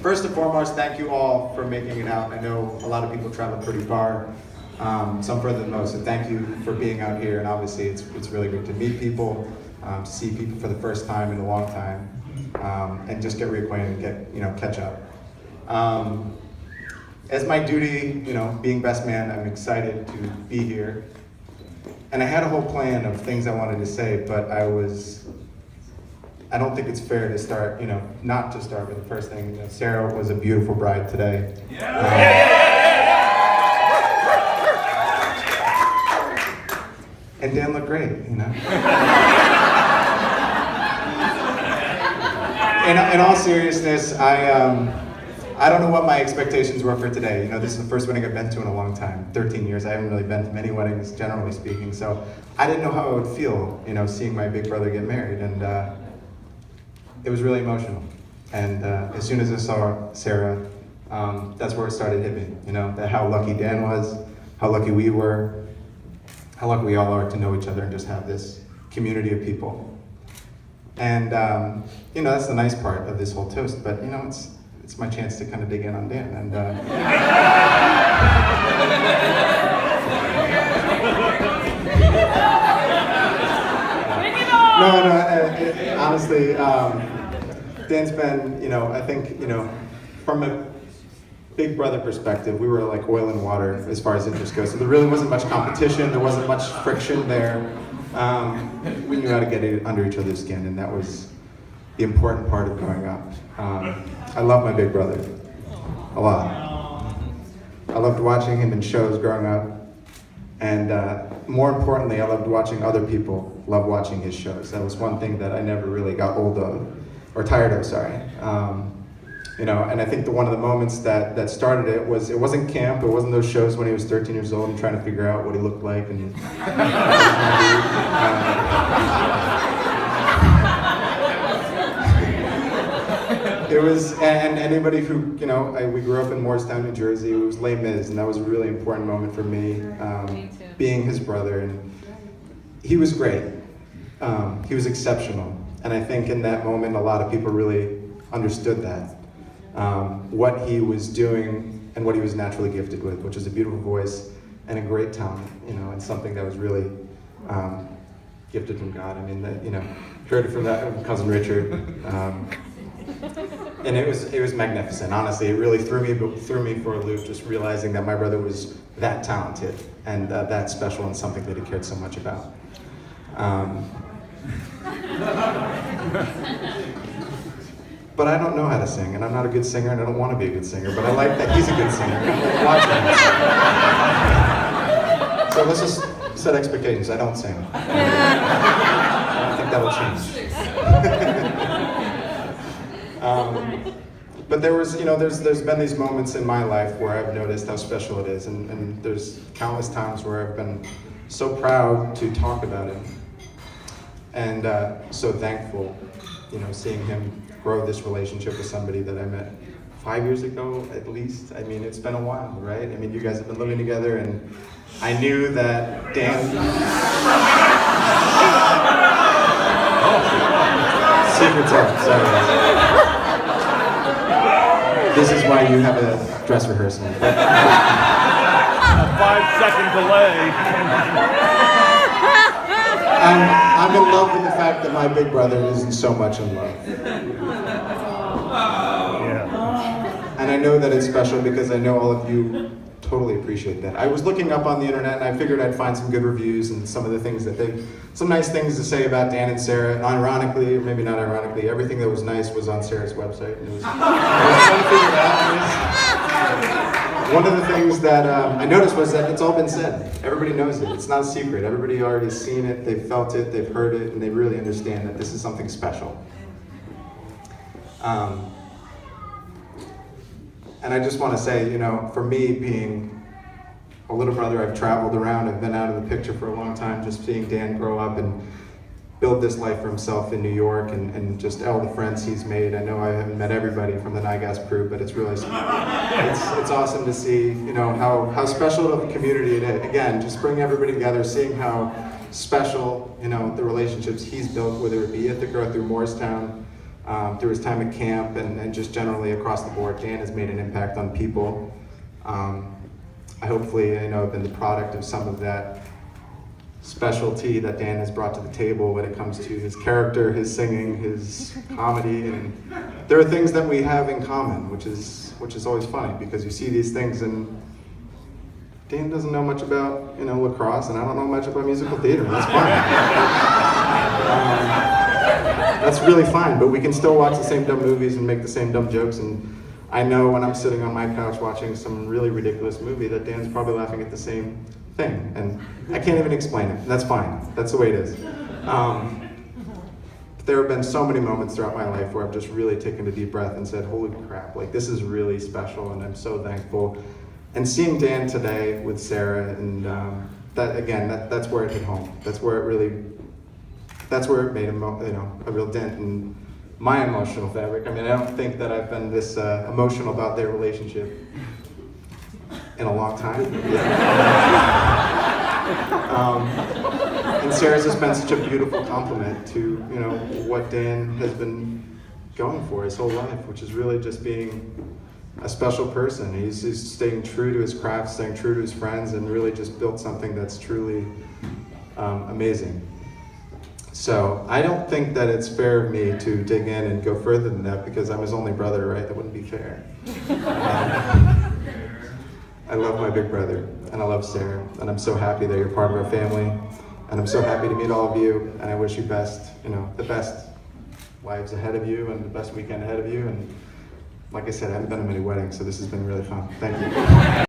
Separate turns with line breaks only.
First and foremost, thank you all for making it out. I know a lot of people travel pretty far, some further than most, so thank you for being out here. And obviously, it's really good to meet people, to see people for the first time in a long time, and just get reacquainted and catch up. As my duty, being best man, I'm excited to be here. And I had a whole plan of things I wanted to say, but I don't think it's fair to start, not to start with the first thing. Sarah was a beautiful bride today. And Dan looked great, In all seriousness, I don't know what my expectations were for today. This is the first wedding I've been to in a long time, 13 years. I haven't really been to many weddings, generally speaking, so I didn't know how I would feel, seeing my big brother get married, and it was really emotional. And as soon as I saw Sarah, that's where it started hitting me, that how lucky Dan was, how lucky we were, how lucky we all are to know each other and just have this community of people. And, that's the nice part of this whole toast, but, it's my chance to kind of dig in on Dan. And honestly, Dan's been, I think, from a big brother perspective, we were like oil and water as far as interest goes. So there really wasn't much competition. There wasn't much friction there. We knew how to get it under each other's skin, and that was the important part of growing up. I love my big brother a lot. I loved watching him in shows growing up, and more importantly, I loved watching other people love watching his shows. That was one thing that I never really got old of, or tired of, sorry. And I think one of the moments that started it wasn't camp, it wasn't those shows when he was 13 years old and trying to figure out what he looked like and it was, and anybody who, we grew up in Morristown, New Jersey. It was Les Mis, and that was a really important moment for me, being his brother. And he was great. He was exceptional. And I think in that moment, a lot of people really understood that. What he was doing and what he was naturally gifted with, which is a beautiful voice and a great talent, and something that was really gifted from God. I mean, heard it from that cousin Richard. And it was magnificent. Honestly, it really threw me for a loop, just realizing that my brother was that talented and that special and something that he cared so much about. But I don't know how to sing, and I'm not a good singer, and I don't want to be a good singer, but I like that he's a good singer. I like watching him sing. So let's just set expectations. I don't sing. I don't think that will change. But there was, there's been these moments in my life where I've noticed how special it is, and there's countless times where I've been so proud to talk about him, and so thankful, seeing him grow this relationship with somebody that I met 5 years ago at least. I mean, it's been a while, right? I mean, you guys have been living together, and I knew that Dan... Secrets up, sorry. This is why you have a dress rehearsal.
A 5-second delay.
I'm in love with the fact that my big brother isn't so much in love. And I know that it's special because I know all of you totally appreciate that. I was looking up on the internet and I figured I'd find some good reviews and some of the things that some nice things to say about Dan and Sarah. And ironically, or maybe not ironically, everything that was nice was on Sarah's website. And I was trying to figure it out. One of the things that I noticed was that it's all been said. Everybody knows it. It's not a secret. Everybody already seen it, they've felt it, they've heard it, and they really understand that this is something special. And I just want to say, for me, being a little brother, I've traveled around, I've been out of the picture for a long time, just seeing Dan grow up and build this life for himself in New York, and just all the friends he's made. I know I haven't met everybody from the NIGAS crew, but it's really, it's awesome to see, how special of a community it is. Again, just bring everybody together, seeing how special, the relationships he's built, whether it be Ithaca or through Morristown, through his time at camp and just generally across the board. Dan has made an impact on people. I hopefully, have been the product of some of that specialty that Dan has brought to the table when it comes to his character, his singing, his comedy, and there are things that we have in common, which is always funny because you see these things and Dan doesn't know much about lacrosse, and I don't know much about musical theater. That's fine. That's really fine, but we can still watch the same dumb movies and make the same dumb jokes. And I know when I'm sitting on my couch watching some really ridiculous movie that Dan's probably laughing at the same thing, and I can't even explain it. That's fine. That's the way it is. There have been so many moments throughout my life where I've just really taken a deep breath and said, "Holy crap! Like this is really special," and I'm so thankful. And seeing Dan today with Sarah, and that's where it hit home. That's where it made a real dent in my emotional fabric. I mean, I don't think that I've been this emotional about their relationship in a long time. And Sarah's just been such a beautiful compliment to what Dan has been going for his whole life, which is really just being a special person. He's staying true to his craft, staying true to his friends, and really just built something that's truly amazing. So I don't think that it's fair of me to dig in and go further than that because I'm his only brother, right? That wouldn't be fair. I love my big brother, and I love Sarah, and I'm so happy that you're part of our family, and I'm so happy to meet all of you, and I wish you the best lives ahead of you, and the best weekend ahead of you, and like I said, I haven't been to many weddings, so this has been really fun. Thank you.